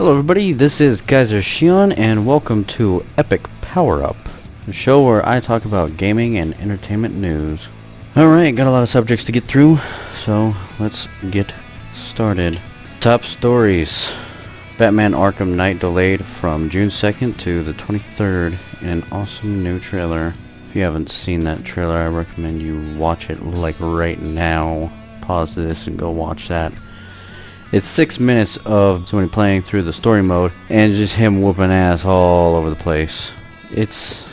Hello everybody, this is KaiserXion and welcome to Epic Power Up, the show where I talk about gaming and entertainment news. Alright, got a lot of subjects to get through, so let's get started. Top stories. Batman Arkham Knight delayed from June 2nd to the 23rd in an awesome new trailer. If you haven't seen that trailer, I recommend you watch it like right now. Pause this and go watch that. It's 6 minutes of somebody playing through the story mode and just him whooping ass all over the place. It's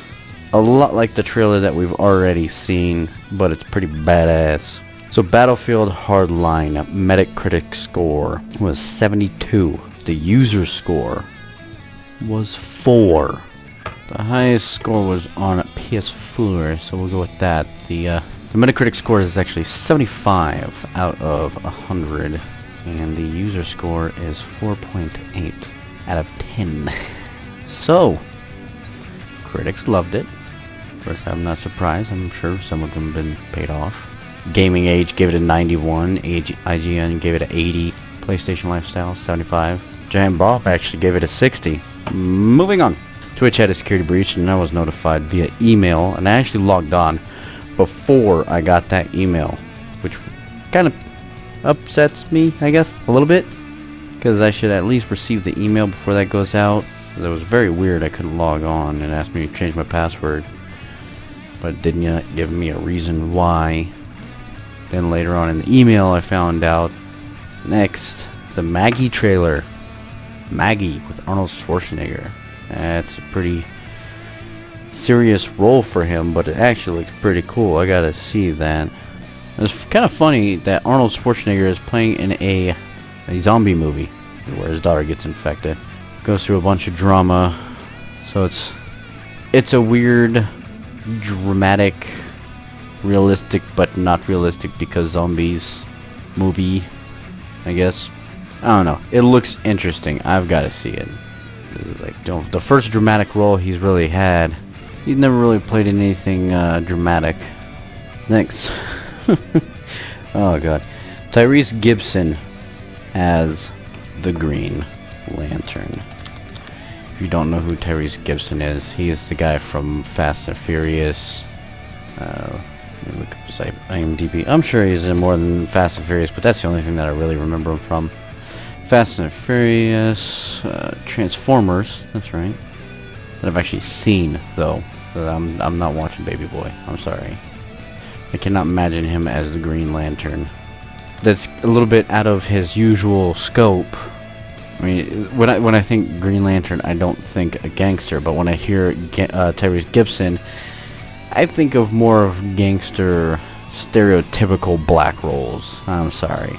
a lot like the trailer that we've already seen, but it's pretty badass. So Battlefield Hardline Metacritic score was 72. The user score was 4. The highest score was on PS4, so we'll go with that. The Metacritic score is actually 75 out of 100. And the user score is 4.8 out of 10. So, critics loved it. Of course, I'm not surprised. I'm sure some of them have been paid off. Gaming Age gave it a 91. IGN gave it an 80. PlayStation Lifestyle, 75. Giant Bomb actually gave it a 60. Moving on. Twitch had a security breach and I was notified via email. And I actually logged on before I got that email. Which kind of upsets me, I guess, a little bit, because I should at least receive the email before that goes out. It was very weird. I couldn't log on and asked me to change my password, but it didn't give me a reason why. Then later on in the email I found out. Next, the Maggi trailer. Maggi with Arnold Schwarzenegger. That's a pretty serious role for him, but it actually looks pretty cool. I gotta see that. It's kind of funny that Arnold Schwarzenegger is playing in a zombie movie where his daughter gets infected. Goes through a bunch of drama. So it's a weird, dramatic, realistic but not realistic because zombies movie, I guess. I don't know. It looks interesting. I've got to see it. It's like the first dramatic role he's really had. He's never really played in anything dramatic. Next. Oh god. Tyrese Gibson as the Green Lantern. If you don't know who Tyrese Gibson is, he is the guy from Fast and Furious. Let me look up his IMDb. I'm sure he's in more than Fast and Furious, but that's the only thing that I really remember him from. Fast and Furious, Transformers, that's right. That I've actually seen, though. I'm not watching Baby Boy. I'm sorry. I cannot imagine him as the Green Lantern. That's a little bit out of his usual scope. I mean, when I think Green Lantern, I don't think a gangster. But when I hear Tyrese Gibson, I think of more of gangster, stereotypical black roles. I'm sorry.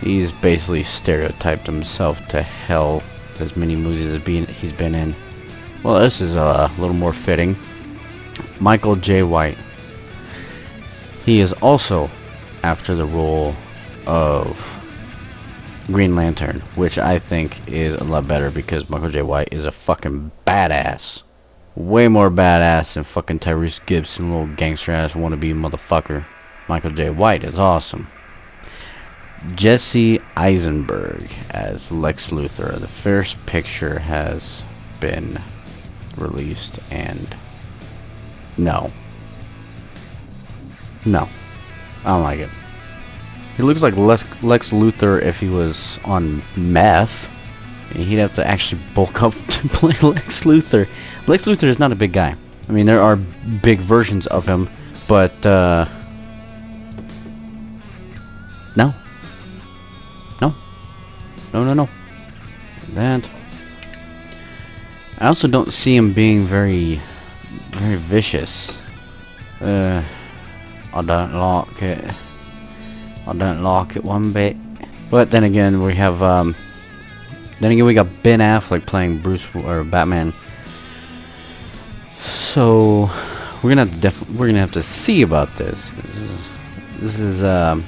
He's basically stereotyped himself to hell with as many movies as he's been in. Well, this is a little more fitting. Michael J. White. He is also after the role of Green Lantern, which I think is a lot better because Michael J. White is a fucking badass. Way more badass than fucking Tyrese Gibson, little gangster ass wannabe motherfucker. Michael J. White is awesome. Jesse Eisenberg as Lex Luthor. The first picture has been released and no, I don't like it. He looks like Lex Luthor if he was on meth. He'd have to actually bulk up to play Lex Luthor. Lex Luthor is not a big guy. I mean, there are big versions of him, but no. See that. I also don't see him being very vicious. I don't like it. I don't like it one bit. But then again, we have we got Ben Affleck playing Bruce or Batman. So we're gonna have to see about this. This is a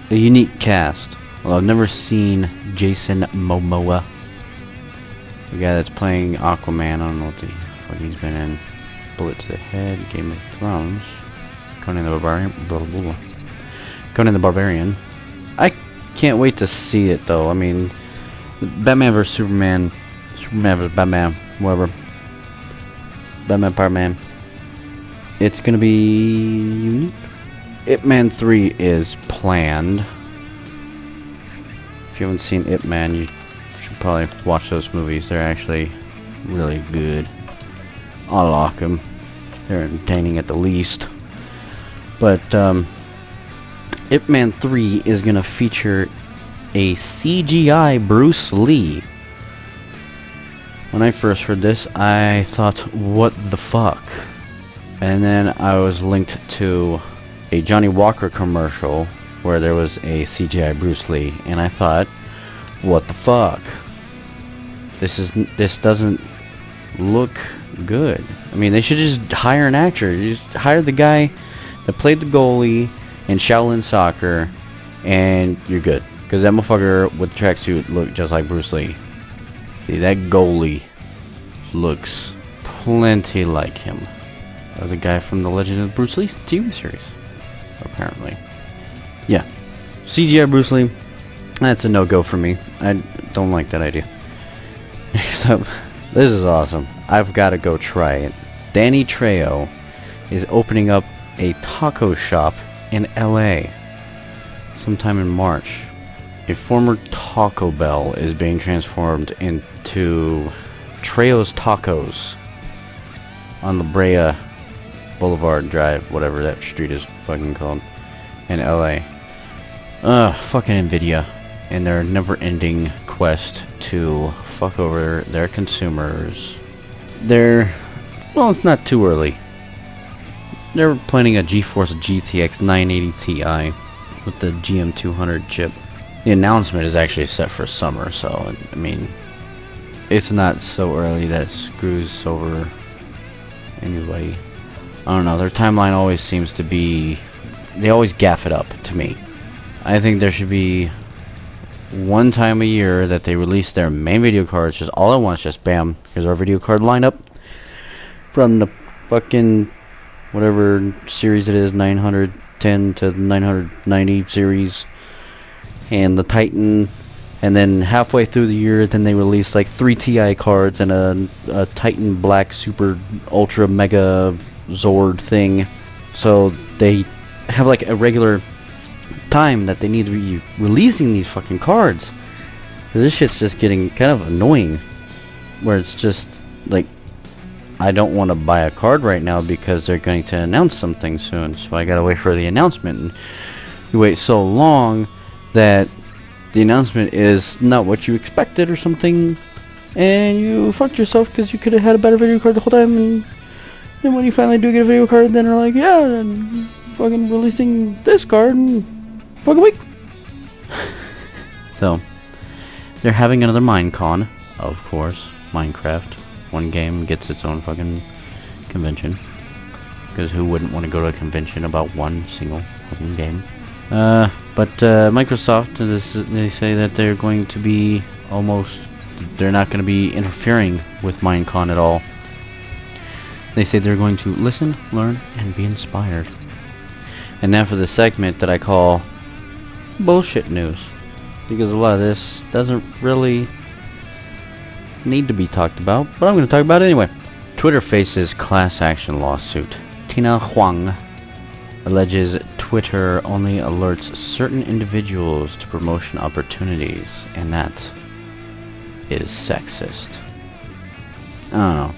unique cast. Well, I've never seen Jason Momoa, the guy that's playing Aquaman. I don't know what the fuck he's been in. Bullet to the Head, Game of Thrones, Conan the Barbarian, blah, blah, blah. Conan the Barbarian. I can't wait to see it though. I mean, Batman vs Superman, Superman vs Batman, whatever. Batman Part Man. It's gonna be unique. Ip Man 3 is planned. If you haven't seen Ip Man, you should probably watch those movies. They're actually really good. I like them. They're entertaining at the least. But Ip Man 3 is gonna feature a CGI Bruce Lee. When I first heard this, I thought, what the fuck? And then I was linked to a Johnny Walker commercial where there was a CGI Bruce Lee, and I thought, what the fuck? This doesn't look good. I mean, they should just hire an actor. You just hire the guy that played the goalie in Shaolin Soccer, and you're good. Because that motherfucker with the tracksuit looked just like Bruce Lee. See, that goalie looks plenty like him. That was a guy from the Legend of Bruce Lee TV series, apparently. Yeah, CGI Bruce Lee, that's a no-go for me. I don't like that idea. Next up, this is awesome. I've got to go try it. Danny Trejo is opening up a taco shop in LA sometime in March. A former Taco Bell is being transformed into Trejo's Tacos on La Brea Boulevard Drive, whatever that street is fucking called, in LA. Fucking Nvidia and their never-ending quest to fuck over their consumers. Well, it's not too early. They're planning a GeForce GTX 980 Ti with the GM200 chip. The announcement is actually set for summer, so, I mean, it's not so early that it screws over anybody. I don't know, their timeline always seems to be, they always gaff it up to me. I think there should be one time a year that they release their main video cards just all at once, just bam, here's our video card lineup from the fucking whatever series it is, 910 to 990 series, and the Titan, and then halfway through the year then they release like 3 TI cards and a Titan Black Super Ultra Mega Zord thing. So they have like a regular time that they need to be releasing these fucking cards. This shit's just getting kind of annoying, where it's just like, I don't want to buy a card right now because they're going to announce something soon, so I gotta wait for the announcement. And you wait so long that the announcement is not what you expected or something, and you fucked yourself because you could have had a better video card the whole time. And then when you finally do get a video card, then they're like, yeah, and fucking releasing this card in fucking week. So they're having another Minecon, of course. Minecraft, one game gets its own fucking convention, because who wouldn't want to go to a convention about one single fucking game? But Microsoft, they say that they're going to be they're not going to be interfering with Minecon at all. They say they're going to listen, learn, and be inspired. And now for the segment that I call bullshit news, because a lot of this doesn't really need to be talked about, but I'm going to talk about it anyway. Twitter faces class action lawsuit. Tina Huang alleges Twitter only alerts certain individuals to promotion opportunities, and that is sexist. I don't know.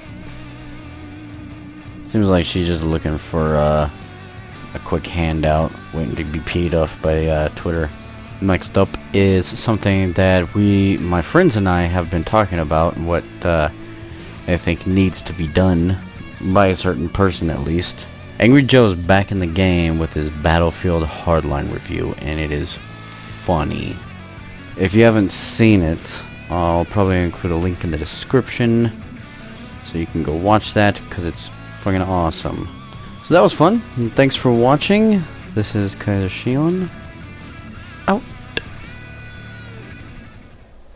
Seems like she's just looking for a quick handout, waiting to be paid off by Twitter. Next up is something that my friends and I have been talking about, and what I think needs to be done by a certain person at least. Angry Joe's back in the game with his Battlefield Hardline review, and it is funny. If you haven't seen it, I'll probably include a link in the description so you can go watch that, because it's fucking awesome. So that was fun, and thanks for watching. This is KaiserXion.